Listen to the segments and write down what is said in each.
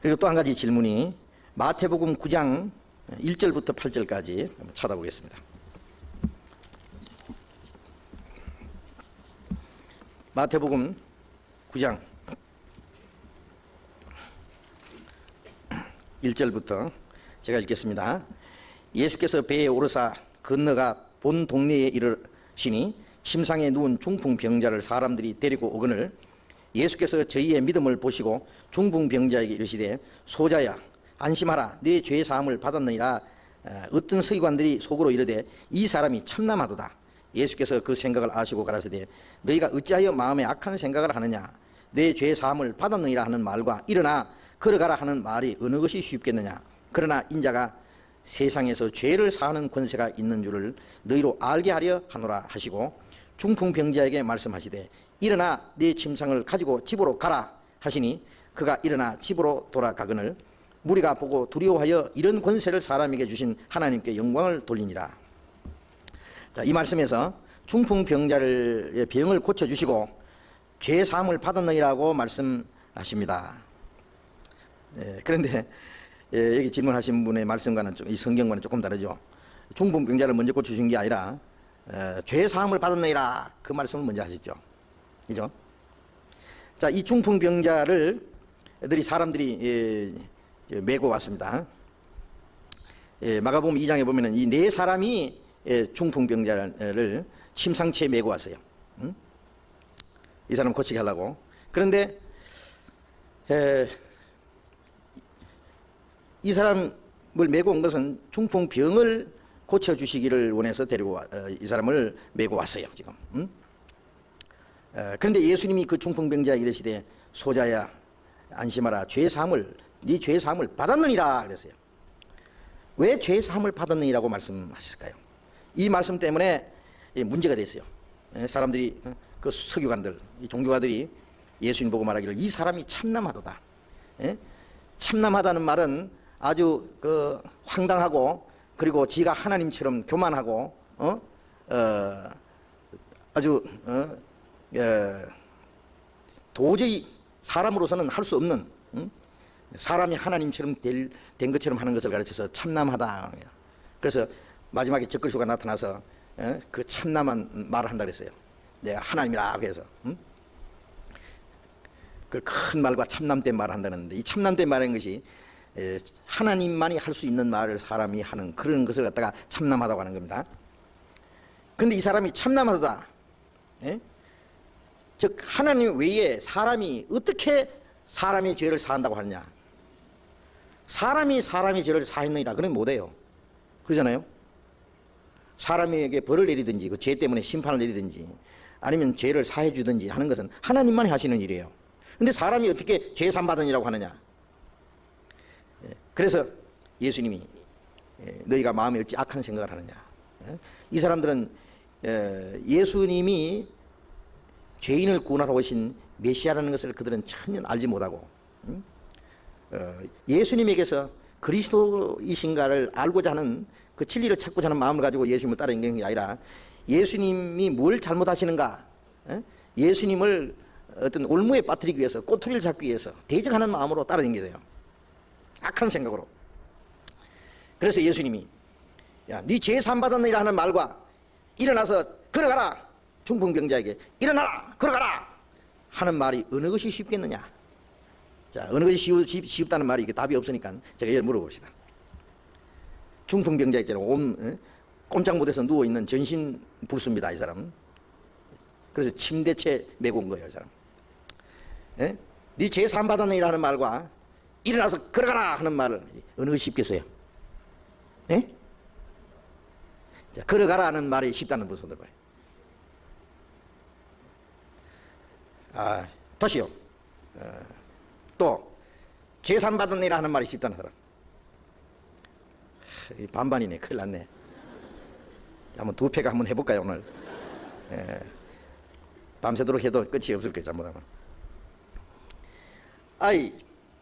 그리고 또 한 가지 질문이 마태복음 9장 1절부터 8절까지 한번 찾아보겠습니다. 마태복음 9장 1절부터 제가 읽겠습니다. 예수께서 배에 오르사 건너가 본 동네에 이르시니 침상에 누운 중풍병자를 사람들이 데리고 오거늘 예수께서 저희의 믿음을 보시고 중풍병자에게 이르시되 소자야 안심하라 네 죄 사함을 받았느니라. 어떤 서기관들이 속으로 이르되 이 사람이 참남하도다. 예수께서 그 생각을 아시고 가라사대 너희가 어찌하여 마음에 악한 생각을 하느냐. 내 죄 사함을 받았느니라 하는 말과 일어나 걸어가라 하는 말이 어느 것이 쉽겠느냐. 그러나 인자가 세상에서 죄를 사하는 권세가 있는 줄을 너희로 알게 하려 하노라 하시고 중풍병자에게 말씀하시되 일어나 네 침상을 가지고 집으로 가라 하시니 그가 일어나 집으로 돌아가거늘 무리가 보고 두려워하여 이런 권세를 사람에게 주신 하나님께 영광을 돌리니라. 자, 이 말씀에서 중풍병자의 병을 고쳐주시고 죄 사함을 받았느니라고 말씀하십니다. 그런데 여기 질문하신 분의 말씀과는 이 성경과는 조금 다르죠. 중풍병자를 먼저 고쳐주신 게 아니라 죄 사함을 받았느니라 그 말씀을 먼저 하셨죠. 그죠? 자, 이 중풍병자를 사람들이 메고 왔습니다. 마가복음 2장에 보면은 이 네 사람이 중풍병자를 침상치에 메고 왔어요. 이 사람 고치게 하려고. 그런데 이 사람을 메고 온 것은 중풍병을 고쳐주시기를 원해서 데리고 이 사람을 메고 왔어요. 지금. 그런데 예수님이 그 중풍병자에게 이르시되 소자야 안심하라 네 죄 사함을 받았느니라 그랬어요. 왜 죄 사함을 받았느니라고 말씀하셨을까요? 이 말씀 때문에 문제가 됐어요. 사람들이 그 서기관들, 종교가들이 예수님 보고 말하기를 이 사람이 참남하도다. 참남하다는 말은 아주 황당하고 그리고 지가 하나님처럼 교만하고 아주 도저히 사람으로서는 할 수 없는 사람이 하나님처럼 된 것처럼 하는 것을 가르쳐서 참남하다. 그래서 마지막에 적그리스도가 나타나서 그 참남한 말을 한다 그랬어요. 내가 하나님이라 그래서 그 큰 말과 참남된 말을 한다는데 이 참남된 말인 것이 하나님만이 할 수 있는 말을 사람이 하는 그런 것을 갖다가 참남하다고 하는 겁니다. 그런데 이 사람이 참남하다. 즉 하나님 외에 사람이 어떻게 사람의 죄를 사한다고 하느냐. 사람이 사람의 죄를 사했느니라 그러면 못해요. 그러잖아요. 사람에게 벌을 내리든지 그 죄 때문에 심판을 내리든지 아니면 죄를 사해 주든지 하는 것은 하나님만이 하시는 일이에요. 근데 사람이 어떻게 죄 사함받으니라고 하느냐. 그래서 예수님이 너희가 마음에 어찌 악한 생각을 하느냐. 이 사람들은 예수님이 죄인을 구원하러 오신 메시아라는 것을 그들은 전혀 알지 못하고 예수님에게서 그리스도이신가를 알고자 하는 그 진리를 찾고자 하는 마음을 가지고 예수님을 따라다니는 게 아니라 예수님이 뭘 잘못하시는가, 예수님을 어떤 올무에 빠뜨리기 위해서 꼬투리를 잡기 위해서 대적하는 마음으로 따라다니게 돼요. 악한 생각으로. 그래서 예수님이 야, 네 죄 사함 받았느니라 하는 말과 일어나서 걸어가라 중풍병자에게 일어나라 걸어가라 하는 말이 어느 것이 쉽겠느냐. 자, 어느 것이 쉽다는 말이 이게 답이 없으니까 제가 이걸 물어봅시다. 중풍병자 있잖아요. 꼼짝 못해서 누워있는 전신 불수입니다, 이 사람은. 그래서 침대채 메고 온 거예요, 이 사람. 네 죄 사함 받았느니라 하는 말과 일어나서 걸어가라 하는 말을 어느 것이 쉽겠어요? 자, 걸어가라 하는 말이 쉽다는 분을 손 들어봐요. 다시요. 또 죄 사함 받았느니라 하는 말이 쉽다는 사람. 반반이네. 큰일 났네. 한번 두 패가 한번 해볼까요 오늘? 밤새도록 해도 끝이 없을 거예요 잘못하면.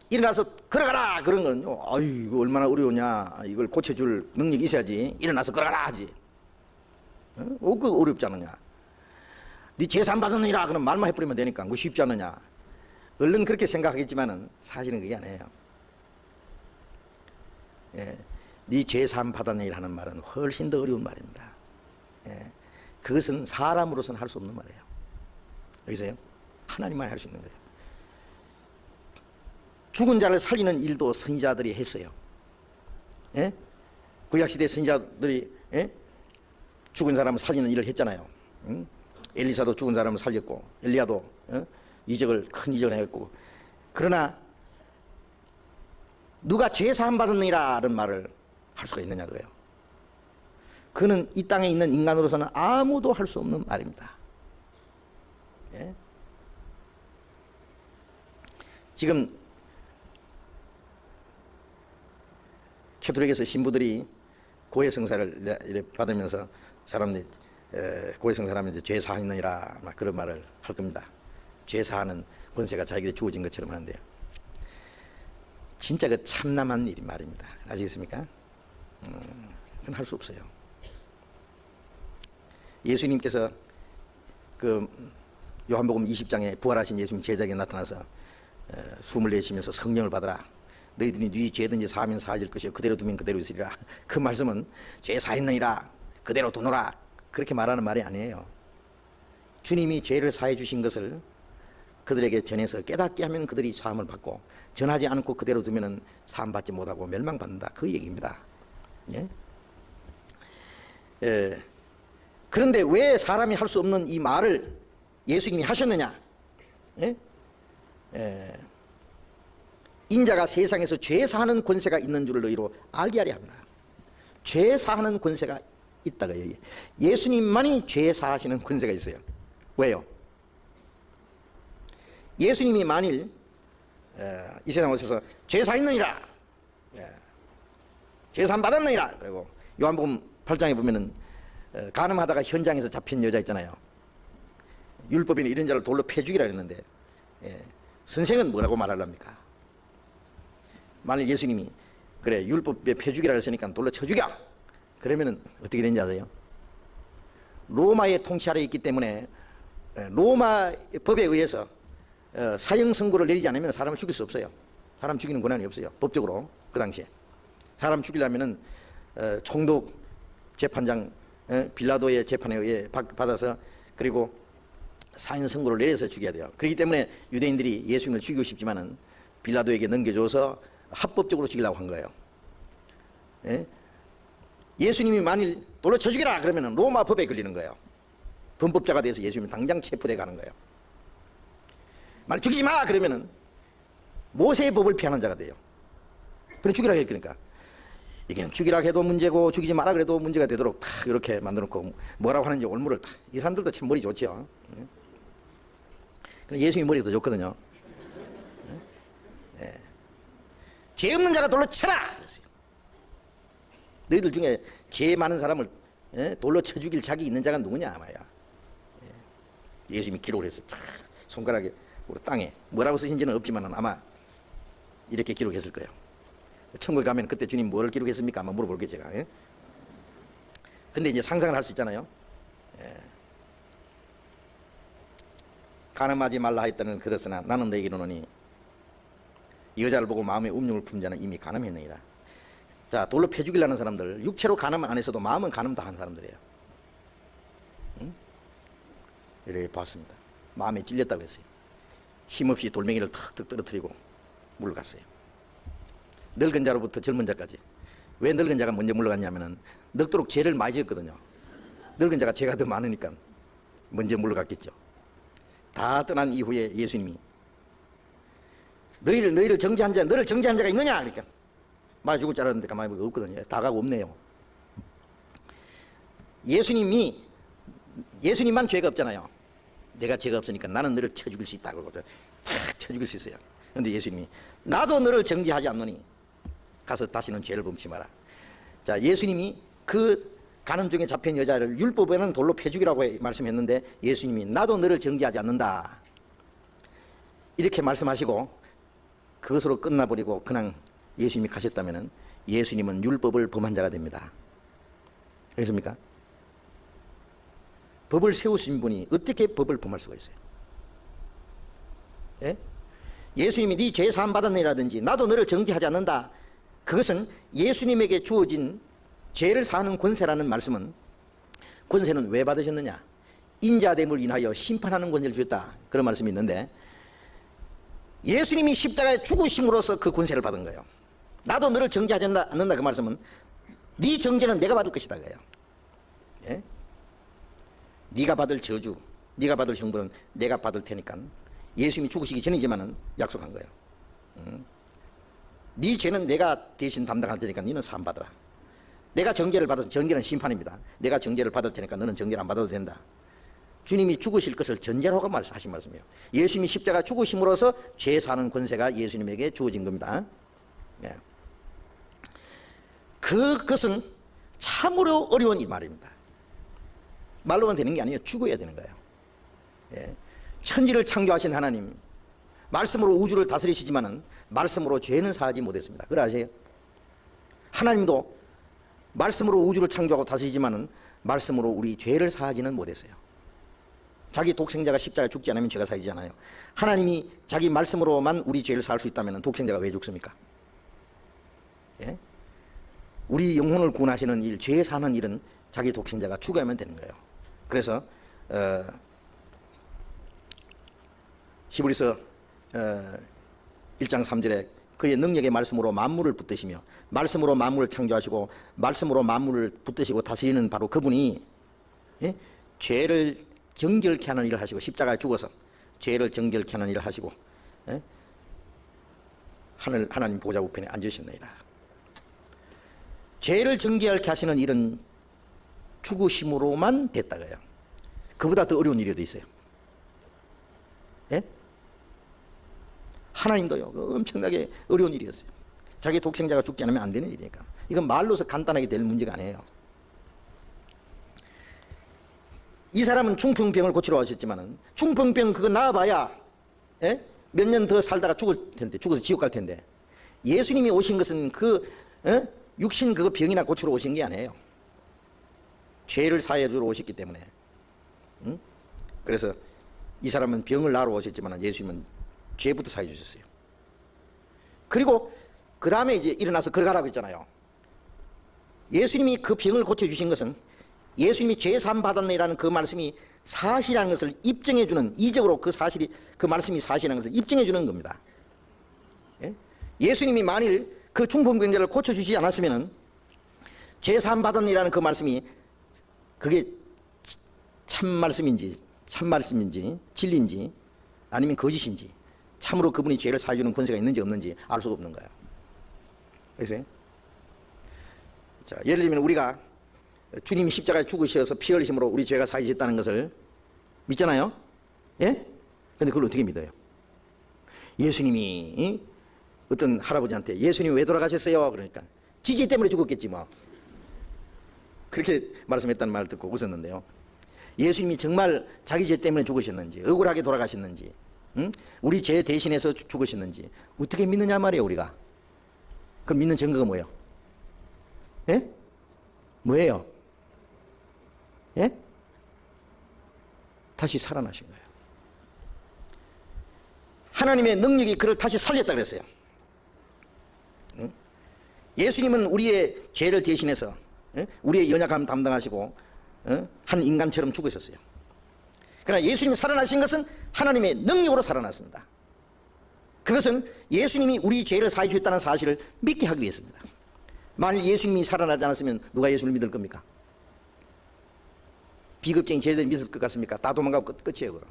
일어나서 걸어가라 그런 거는요. 이거 얼마나 어려우냐. 이걸 고쳐줄 능력이 있어야지. 일어나서 걸어가라 하지. 그거 어렵지 않느냐. 네 죄 사함 받았느니라 그럼 말만 해버리면 되니까 그거 쉽지 않느냐. 얼른 그렇게 생각하겠지만은 사실은 그게 아니에요. 예, 네 죄 사함 받았느니라는 말은 훨씬 더 어려운 말입니다. 예, 그것은 사람으로서는 할 수 없는 말이에요. 여기서요, 하나님만 할 수 있는 거예요. 죽은 자를 살리는 일도 선지자들이 했어요. 예? 구약시대 선지자들이 죽은 사람을 살리는 일을 했잖아요. 응? 엘리사도 죽은 사람을 살렸고, 엘리야도 큰 이적을 했고. 그러나 누가 죄 사함 받았느니라는 말을 할 수가 있느냐 그거예요. 그는 이 땅에 있는 인간으로서는 아무도 할 수 없는 말입니다. 예? 지금 캐톨릭에서 신부들이 고해성사를 받으면서 사람들이 고해성사하면 이제 죄 사하느니라 막 그런 말을 할 겁니다. 죄 사하는 권세가 자기에게 주어진 것처럼 하는데요. 진짜 그 참남한 일이 말입니다. 아시겠습니까? 그건 할 수 없어요. 예수님께서 그 요한복음 20장에 부활하신 예수님 제자에게 나타나서 숨을 내쉬면서 성령을 받으라. 너희들이 네 죄든지 사하면 사해질 것이요 그대로 두면 그대로 있으리라. 그 말씀은 죄 사했느니라 그대로 두노라 그렇게 말하는 말이 아니에요. 주님이 죄를 사해 주신 것을 그들에게 전해서 깨닫게 하면 그들이 사함을 받고, 전하지 않고 그대로 두면 사함 받지 못하고 멸망받는다, 그 얘기입니다. 예? 그런데 왜 사람이 할 수 없는 이 말을 예수님이 하셨느냐? 예? 인자가 세상에서 죄 사하는 권세가 있는 줄을 너희로 알게 하려 합니다. 죄 사하는 권세가 있다가 여기 예수님만이 죄 사하시는 권세가 있어요. 왜요? 예수님이 만일 이 세상 오셔서 죄 사했느니라, 죄 사함 받았느니라, 그리고 요한복음 8장에 보면은 간음하다가 현장에서 잡힌 여자 있잖아요. 율법에는 이런 자를 돌로 패 죽이라 그랬는데 선생은 뭐라고 말하랍니까? 만일 예수님이 그래 율법에 패 죽이라 그랬으니까 돌로 쳐 죽여, 그러면은 어떻게 되는지 아세요? 로마의 통치 아래에 있기 때문에 로마 법에 의해서 사형 선고를 내리지 않으면 사람을 죽일 수 없어요. 사람 죽이는 권한이 없어요, 법적으로. 그 당시에 사람 죽이려면은 총독 재판장 빌라도의 재판에 의해 받아서 그리고 사형 선고를 내려서 죽여야 돼요. 그렇기 때문에 유대인들이 예수님을 죽이고 싶지만은 빌라도에게 넘겨줘서 합법적으로 죽이려고 한 거예요. 예? 예수님이 만일 돌로 쳐 죽이라 그러면 로마 법에 걸리는 거예요. 범법자가 돼서 예수님이 당장 체포돼 가는 거예요. 만일 죽이지 마 그러면은 모세의 법을 피하는 자가 돼요. 그래 죽이라 그러니까 이게는 죽이라 해도 문제고 죽이지 마라 그래도 문제가 되도록 다 이렇게 만들어놓고 뭐라고 하는지 올무를 다, 이 사람들도 참 머리 좋죠. 그래 예수님 머리가 더 좋거든요. 죄 없는 자가 돌로 쳐라 그랬어요. 너희들 중에 죄 많은 사람을 돌로 쳐 죽일 자기 있는 자가 누구냐 아마야. 예수님이 기록을 했어요. 손가락에 우리 땅에 뭐라고 쓰신지는 없지만 아마 이렇게 기록했을 거예요. 천국에 가면 그때 주님 뭐를 기록했습니까? 한번 물어볼게요 제가. 근데 이제 상상을 할 수 있잖아요. 간음하지 말라 했다는 그랬으나 나는 너에게 이르노니 여자를 보고 마음에 음욕을 품은 자는 이미 간음했느니라. 자, 돌로 패 죽이려는 사람들, 육체로 간음 안 했어도 마음은 간음 다 한 사람들이에요. 응? 이렇게 봤습니다. 마음에 찔렸다고 했어요. 힘없이 돌멩이를 탁탁 떨어뜨리고 물러갔어요. 늙은 자로부터 젊은 자까지. 왜 늙은 자가 먼저 물러갔냐면은 늙도록 죄를 많이 지었거든요. 늙은 자가 죄가 더 많으니까 먼저 물러갔겠죠. 다 떠난 이후에 예수님이 너희를 정죄한 자, 너를 정죄한 자가 있느냐? 그러니까 많이 죽을 줄 알았는데 가만히 보니까 없거든요. 다가가 없네요. 예수님만 죄가 없잖아요. 내가 죄가 없으니까 나는 너를 쳐 죽일 수 있다 그러고 탁 쳐 죽일 수 있어요. 그런데 예수님이 나도 너를 정죄하지 않노니 가서 다시는 죄를 범치 마라. 자, 예수님이 그 간음 중에 잡힌 여자를 율법에는 돌로 패 죽이라고 말씀했는데 예수님이 나도 너를 정죄하지 않는다 이렇게 말씀하시고 그것으로 끝나버리고 그냥 예수님이 가셨다면 예수님은 율법을 범한 자가 됩니다. 알겠습니까? 법을 세우신 분이 어떻게 법을 범할 수가 있어요? 예? 예수님이 네 죄 사함 받았느니라든지 나도 너를 정죄하지 않는다 그것은 예수님에게 주어진 죄를 사하는 권세라는 말씀은, 권세는 왜 받으셨느냐? 인자됨을 인하여 심판하는 권세를 주셨다, 그런 말씀이 있는데, 예수님이 십자가에 죽으심으로써 그 권세를 받은 거예요. 나도 너를 정죄하지 않는다, 그 말씀은 네 정죄는 내가 받을 것이다 그래요. 예? 네가 받을 저주, 네가 받을 형벌은 내가 받을 테니까, 예수님이 죽으시기 전이지만은 약속한 거예요. 네 죄는 내가 대신 담당할 테니까 너는 상 받아라. 내가 정죄를 받아서, 정죄는 심판입니다. 내가 정죄를 받을 테니까 너는 정죄를 안 받아도 된다. 주님이 죽으실 것을 전제로 하고 하신 말씀이에요. 예수님이 십자가 죽으심으로써 죄 사는 권세가 예수님에게 주어진 겁니다. 예. 그것은 참으로 어려운 이 말입니다. 말로만 되는 게 아니에요. 죽어야 되는 거예요. 예. 천지를 창조하신 하나님, 말씀으로 우주를 다스리시지만은 말씀으로 죄는 사하지 못했습니다. 그걸 아세요? 하나님도 말씀으로 우주를 창조하고 다스리지만은 말씀으로 우리 죄를 사하지는 못했어요. 자기 독생자가 십자가에 죽지 않으면 죄가 사해지잖아요. 하나님이 자기 말씀으로만 우리 죄를 사할 수 있다면 독생자가 왜 죽습니까? 예? 우리 영혼을 구원하시는 일, 죄 사는 일은 자기 독생자가 죽어야만 되는 거예요. 그래서 히브리서 1장 3절에 그의 능력의 말씀으로 만물을 붙드시며, 말씀으로 만물을 창조하시고 말씀으로 만물을 붙드시고 다스리는 바로 그분이, 예? 죄를 정결케 하는 일을 하시고, 십자가에 죽어서 죄를 정결케 하는 일을 하시고, 예? 하나님 보좌 우편에 앉으셨느니라. 죄를 정결케 하시는 일은 죽으심으로만 됐다고요. 그보다 더 어려운 일이 어디 있어요? 예? 하나님도요, 엄청나게 어려운 일이었어요. 자기 독생자가 죽지 않으면 안 되는 일이니까. 이건 말로서 간단하게 될 문제가 아니에요. 이 사람은 중풍병을 고치러 오셨지만은, 중풍병 그거 나아봐야, 예? 몇 년 더 살다가 죽을 텐데, 죽어서 지옥 갈 텐데, 예수님이 오신 것은 그 육신 그거 병이나 고치러 오신 게 아니에요. 죄를 사해 주러 오셨기 때문에. 그래서 이 사람은 병을 나으러 오셨지만 예수님은 죄부터 사해 주셨어요. 그리고 그 다음에 이제 일어나서 걸어가라고 했잖아요. 예수님이 그 병을 고쳐주신 것은 예수님이 죄 사함 받았네라는 그 말씀이 사실이라는 것을 입증해주는, 이적으로 그 사실이, 그 말씀이 사실이라는 것을 입증해주는 겁니다. 예? 예수님이 만일 그 중풍병자를 고쳐주시지 않았으면 죄 사함 받았네라는 그 말씀이 그게 참 말씀인지, 참 말씀인지, 진리인지, 아니면 거짓인지, 참으로 그분이 죄를 사해주는 권세가 있는지 없는지 알 수가 없는 거예요. 그래서 자, 예를 들면 우리가 주님이 십자가에 죽으셔서 피 흘리심으로 우리 죄가 사해졌다는 것을 믿잖아요. 예? 근데 그걸 어떻게 믿어요? 예수님이 어떤 할아버지한테 예수님 왜 돌아가셨어요? 그러니까 지지 때문에 죽었겠지 뭐. 그렇게 말씀했다는 말을 듣고 웃었는데요. 예수님이 정말 자기 죄 때문에 죽으셨는지, 억울하게 돌아가셨는지, 우리 죄 대신해서 죽으셨는지 어떻게 믿느냐 말이에요, 우리가. 그럼 믿는 증거가 뭐예요? 예? 뭐예요? 예? 다시 살아나신 거예요. 하나님의 능력이 그를 다시 살렸다 그랬어요. 예수님은 우리의 죄를 대신해서 우리의 연약함 담당하시고 한 인간처럼 죽으셨어요. 그러나 예수님이 살아나신 것은 하나님의 능력으로 살아났습니다. 그것은 예수님이 우리 죄를 사해 주셨다는 사실을 믿게 하기 위해서입니다. 만일 예수님이 살아나지 않았으면 누가 예수를 믿을 겁니까? 비겁쟁이 죄를 믿을 것 같습니까? 다 도망가고 끝이에요. 그럼.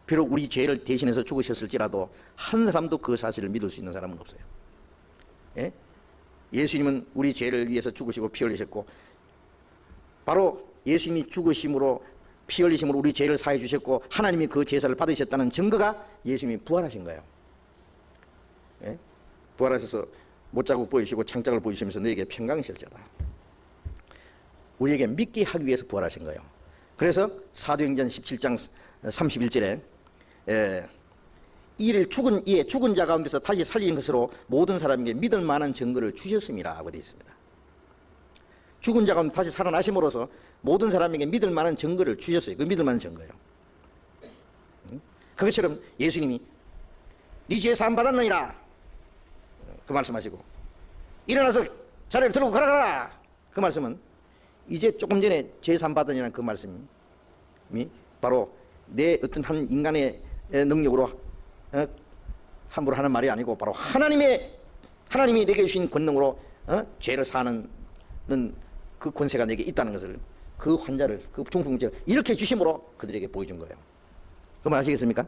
비록 우리 죄를 대신해서 죽으셨을지라도 한 사람도 그 사실을 믿을 수 있는 사람은 없어요. 예? 예수님은 우리 죄를 위해서 죽으시고 피 흘리셨고, 바로 예수님이 죽으심으로 피 흘리심으로 우리 죄를 사해 주셨고 하나님이 그 제사를 받으셨다는 증거가 예수님이 부활하신 거예요. 예? 부활하셔서 못자국 보이시고 창작을 보이시면서 너에게 평강실자다. 우리에게 믿게 하기 위해서 부활하신 거예요. 그래서 사도행전 17장 31절에 이를 죽은 자 가운데서 다시 살린 것으로 모든 사람에게 믿을 만한 증거를 주셨습니다 하고 되어 있습니다. 죽은 자 가운데 다시 살아나심으로써 모든 사람에게 믿을 만한 증거를 주셨어요. 그 믿을 만한 증거예요. 그것처럼 예수님이 네 죄 사함 받았느니라 그 말씀하시고 일어나서 자리를 들고 가라. 그 말씀은 이제 조금 전에 제3바든이라는 그 말씀이 바로 내 어떤 한 인간의 능력으로 함부로 하는 말이 아니고 바로 하나님이 내게 주신 권능으로 죄를 사는 그 권세가 내게 있다는 것을, 그 환자를, 그 중풍병자를 이렇게 주심으로 그들에게 보여준 거예요. 그 말 아시겠습니까?